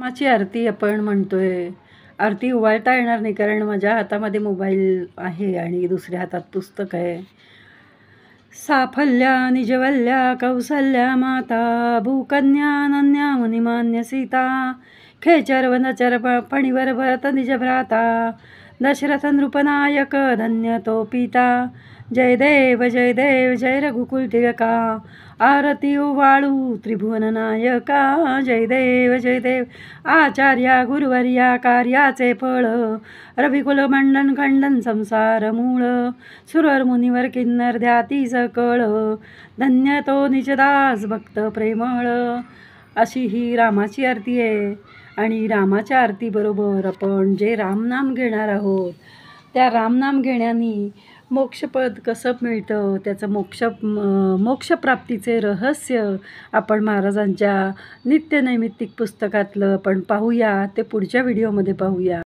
माझी आरती आपण म्हणतोय. आरती उवाळता येणार नाही कारण माझ्या हातामध्ये मोबाईल आहे आणि दुसऱ्या हातात पुस्तक आहे. साफल्या निजवल्या कौसल्या माता भूकन्या अनन्या मुनिमान्य सीता खेचर वनचर फणीवर भरत निज भ्राता दशरथ नृपनायक धन्य तो पिता. जय देव जय रघुकुल टिळका आरती उवाळू त्रिभुवन नायका. जय देव आचार्या गुरुवर्या कार्याचे फळ रविकुल मंडन खंडन संसार मूळ सुरवर मुनिवर किन्नर ध्याती सकळ धन्य तो निजदास भक्त प्रेमळ. अशी ही रामाची आरती आहे. आणि रामाच्या आरतीबरोबर आपण जे रामनाम घेणार आहोत त्या रामनाम घेण्याने मोक्षपद कसं मिळतं त्याचं मोक्षप्राप्तीचे रहस्य आपण महाराजांच्या नित्यनैमित्तिक पुस्तकातलं आपण पाहूया. ते पुढच्या व्हिडिओमध्ये पाहूया.